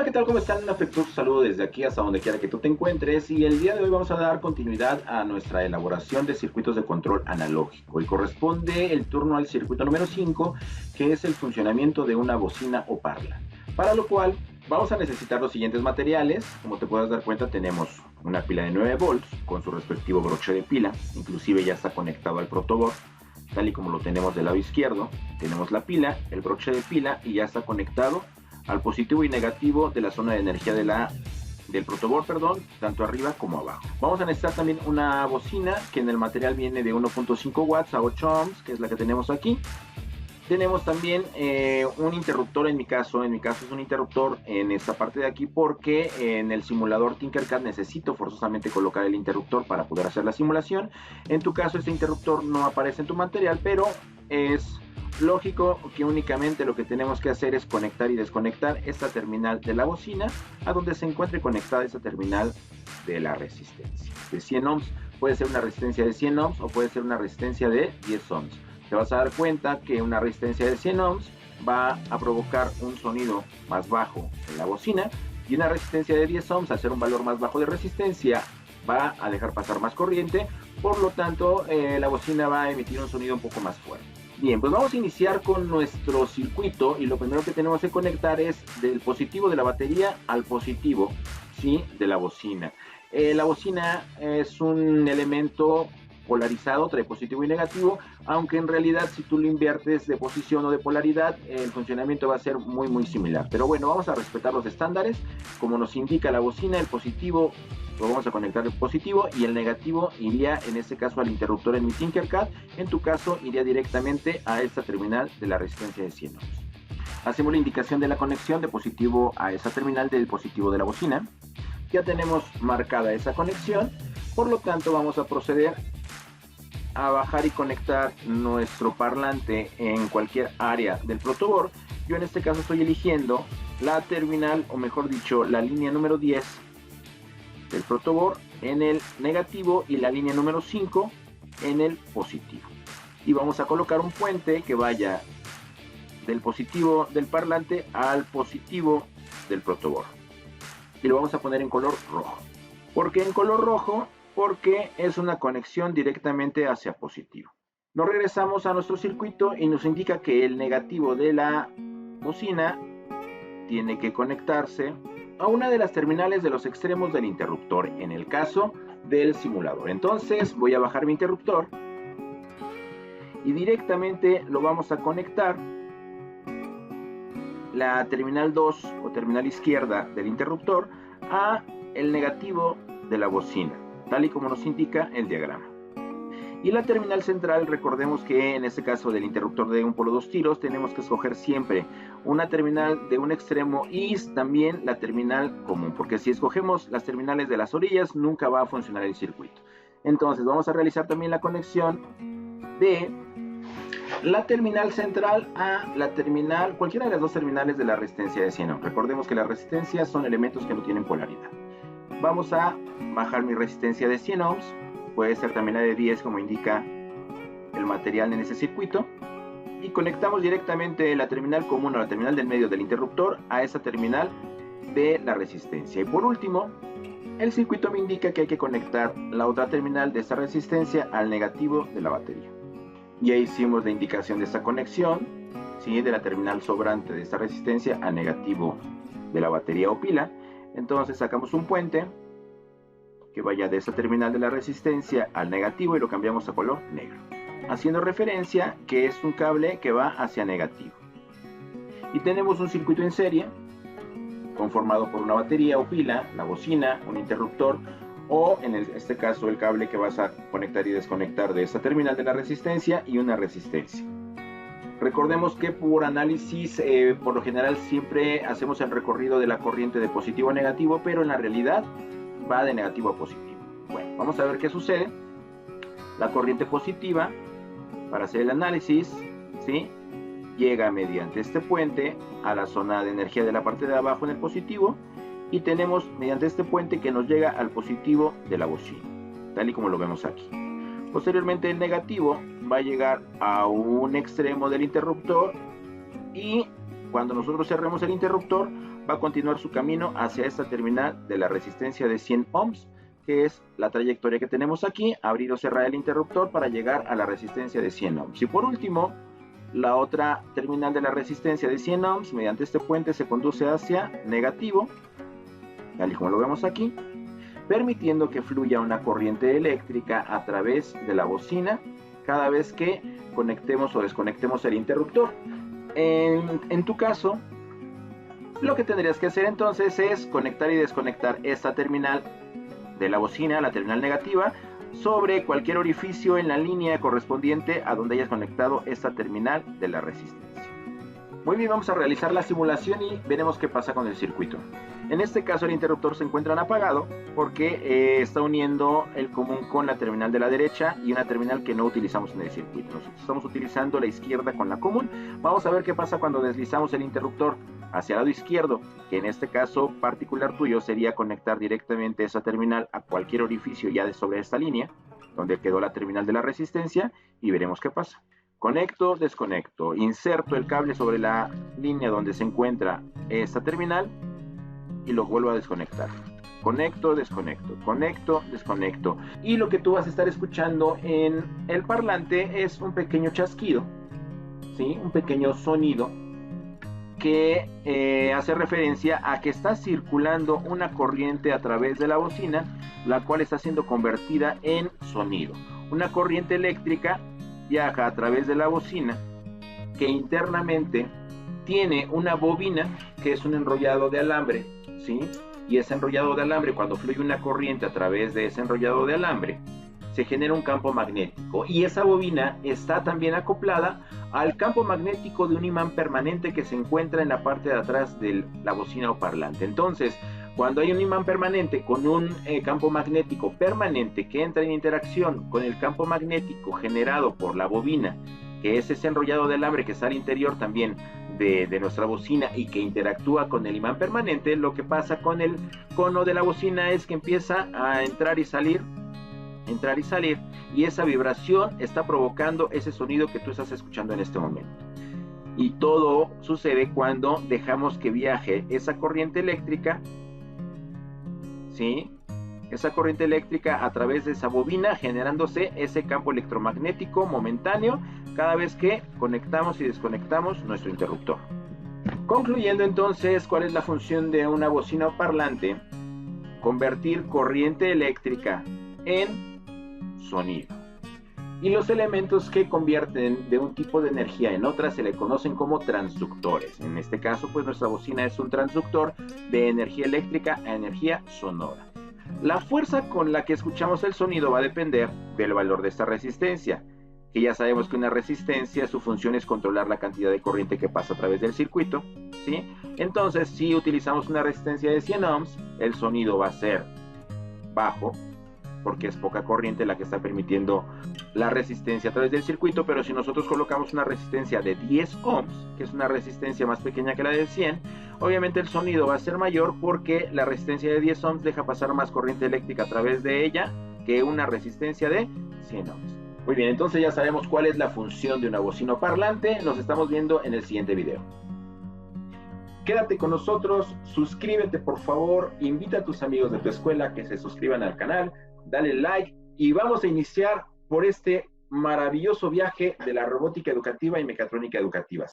¿qué tal? ¿Cómo están? Un afectuoso saludo desde aquí hasta donde quiera que tú te encuentres, y el día de hoy vamos a dar continuidad a nuestra elaboración de circuitos de control analógico y corresponde el turno al circuito número 5, que es el funcionamiento de una bocina o parla, para lo cual vamos a necesitar los siguientes materiales. Como te puedes dar cuenta, tenemos una pila de 9 volts con su respectivo broche de pila, inclusive ya está conectado al protoboard, tal y como lo tenemos del lado izquierdo. Tenemos la pila, el broche de pila, y ya está conectado al positivo y negativo de la zona de energía del protoboard, tanto arriba como abajo. Vamos a necesitar también una bocina que en el material viene de 1.5 watts a 8 ohms, que es la que tenemos aquí. Tenemos también un interruptor. En mi caso es un interruptor en esta parte de aquí, porque en el simulador Tinkercad necesito forzosamente colocar el interruptor para poder hacer la simulación. En tu caso este interruptor no aparece en tu material, pero es lógico que únicamente lo que tenemos que hacer es conectar y desconectar esta terminal de la bocina a donde se encuentre conectada esta terminal de la resistencia de 100 ohms. Puede ser una resistencia de 100 ohms o puede ser una resistencia de 10 ohms. Te vas a dar cuenta que una resistencia de 100 ohms va a provocar un sonido más bajo en la bocina, y una resistencia de 10 ohms, al ser un valor más bajo de resistencia, va a dejar pasar más corriente. Por lo tanto, la bocina va a emitir un sonido un poco más fuerte. Bien, pues vamos a iniciar con nuestro circuito, y lo primero que tenemos que conectar es del positivo de la batería al positivo, ¿sí?, de la bocina. La bocina es un elemento polarizado, trae positivo y negativo, aunque en realidad si tú lo inviertes de posición o de polaridad, el funcionamiento va a ser muy similar. Pero bueno, vamos a respetar los estándares. Como nos indica la bocina, el positivo lo vamos a conectar al positivo, y el negativo iría en este caso al interruptor en mi Tinkercad. En tu caso iría directamente a esta terminal de la resistencia de 100 ohms. Hacemos la indicación de la conexión de positivo a esa terminal del positivo de la bocina. Ya tenemos marcada esa conexión, por lo tanto vamos a proceder a bajar y conectar nuestro parlante en cualquier área del protoboard. Yo en este caso estoy eligiendo la terminal, o mejor dicho, la línea número 10 del protoboard en el negativo y la línea número 5 en el positivo. Y vamos a colocar un puente que vaya del positivo del parlante al positivo del protoboard. Y lo vamos a poner en color rojo. ¿Por qué en color rojo? Porque es una conexión directamente hacia positivo. Nos regresamos a nuestro circuito y nos indica que el negativo de la bocina tiene que conectarse a una de las terminales de los extremos del interruptor, en el caso del simulador. Entonces voy a bajar mi interruptor y directamente lo vamos a conectar la terminal 2 o terminal izquierda del interruptor a el negativo de la bocina, tal y como nos indica el diagrama. Y la terminal central, recordemos que en este caso del interruptor de 1 polo 2 tiros, tenemos que escoger siempre una terminal de un extremo y también la terminal común, porque si escogemos las terminales de las orillas nunca va a funcionar el circuito. Entonces vamos a realizar también la conexión de la terminal central a la terminal, cualquiera de las dos terminales de la resistencia de 100 ohms. Recordemos que las resistencias son elementos que no tienen polaridad. Vamos a bajar mi resistencia de 100 ohms, puede ser también la de 10 como indica el material en ese circuito, y conectamos directamente la terminal común o la terminal del medio del interruptor a esa terminal de la resistencia. Y por último, el circuito me indica que hay que conectar la otra terminal de esa resistencia al negativo de la batería. Ya hicimos la indicación de esta conexión, ¿sí?, de la terminal sobrante de esta resistencia al negativo de la batería o pila. Entonces sacamos un puente que vaya de esa terminal de la resistencia al negativo y lo cambiamos a color negro, haciendo referencia que es un cable que va hacia negativo. Y tenemos un circuito en serie conformado por una batería o pila, la bocina, un interruptor, o en este caso el cable que vas a conectar y desconectar de esta terminal de la resistencia, y una resistencia. Recordemos que por análisis, por lo general siempre hacemos el recorrido de la corriente de positivo a negativo, pero en la realidad va de negativo a positivo. Bueno, vamos a ver qué sucede. La corriente positiva, para hacer el análisis, ¿sí?, llega mediante este puente a la zona de energía de la parte de abajo en el positivo, y tenemos mediante este puente que nos llega al positivo de la bocina, tal y como lo vemos aquí. Posteriormente el negativo va a llegar a un extremo del interruptor, y cuando nosotros cerremos el interruptor va a continuar su camino hacia esta terminal de la resistencia de 100 ohms, que es la trayectoria que tenemos aquí, abrir o cerrar el interruptor para llegar a la resistencia de 100 ohms. Y por último, la otra terminal de la resistencia de 100 ohms, mediante este puente se conduce hacia negativo, tal y como lo vemos aquí, permitiendo que fluya una corriente eléctrica a través de la bocina cada vez que conectemos o desconectemos el interruptor. En tu caso, lo que tendrías que hacer entonces es conectar y desconectar esta terminal de la bocina, la terminal negativa, sobre cualquier orificio en la línea correspondiente a donde hayas conectado esta terminal de la resistencia. Muy bien, vamos a realizar la simulación y veremos qué pasa con el circuito. En este caso el interruptor se encuentra apagado porque está uniendo el común con la terminal de la derecha y una terminal que no utilizamos en el circuito. Nosotros estamos utilizando la izquierda con la común. Vamos a ver qué pasa cuando deslizamos el interruptor hacia el lado izquierdo, que en este caso particular tuyo sería conectar directamente esa terminal a cualquier orificio ya de sobre esta línea, donde quedó la terminal de la resistencia, y veremos qué pasa. Conecto, desconecto, inserto el cable sobre la línea donde se encuentra esta terminal y lo vuelvo a desconectar. Conecto, desconecto, conecto, desconecto. Y lo que tú vas a estar escuchando en el parlante es un pequeño chasquido, ¿sí? Un pequeño sonido que hace referencia a que está circulando una corriente a través de la bocina, la cual está siendo convertida en sonido. Una corriente eléctrica viaja a través de la bocina, que internamente tiene una bobina, que es un enrollado de alambre, ¿sí? Y ese enrollado de alambre, cuando fluye una corriente a través de ese enrollado de alambre, se genera un campo magnético, y esa bobina está también acoplada al campo magnético de un imán permanente que se encuentra en la parte de atrás de la bocina o parlante. Entonces, cuando hay un imán permanente con un campo magnético permanente que entra en interacción con el campo magnético generado por la bobina, que es ese enrollado de alambre que está al interior también de nuestra bocina y que interactúa con el imán permanente, lo que pasa con el cono de la bocina es que empieza a entrar y salir, y esa vibración está provocando ese sonido que tú estás escuchando en este momento. Y todo sucede cuando dejamos que viaje esa corriente eléctrica, ¿sí? Esa corriente eléctrica a través de esa bobina, generándose ese campo electromagnético momentáneo cada vez que conectamos y desconectamos nuestro interruptor. Concluyendo entonces, ¿cuál es la función de una bocina o parlante? Convertir corriente eléctrica en sonido. Y los elementos que convierten de un tipo de energía en otra se le conocen como transductores. En este caso, pues nuestra bocina es un transductor de energía eléctrica a energía sonora. La fuerza con la que escuchamos el sonido va a depender del valor de esta resistencia, que ya sabemos que una resistencia, su función es controlar la cantidad de corriente que pasa a través del circuito, ¿sí? Entonces, si utilizamos una resistencia de 100 ohms, el sonido va a ser bajo, porque es poca corriente la que está permitiendo la resistencia a través del circuito. Pero si nosotros colocamos una resistencia de 10 ohms, que es una resistencia más pequeña que la de 100, obviamente el sonido va a ser mayor porque la resistencia de 10 ohms deja pasar más corriente eléctrica a través de ella que una resistencia de 100 ohms. Muy bien, entonces ya sabemos cuál es la función de una bocina parlante. Nos estamos viendo en el siguiente video. Quédate con nosotros, suscríbete por favor, invita a tus amigos de tu escuela que se suscriban al canal, dale like y vamos a iniciar por este maravilloso viaje de la robótica educativa y mecatrónica educativa.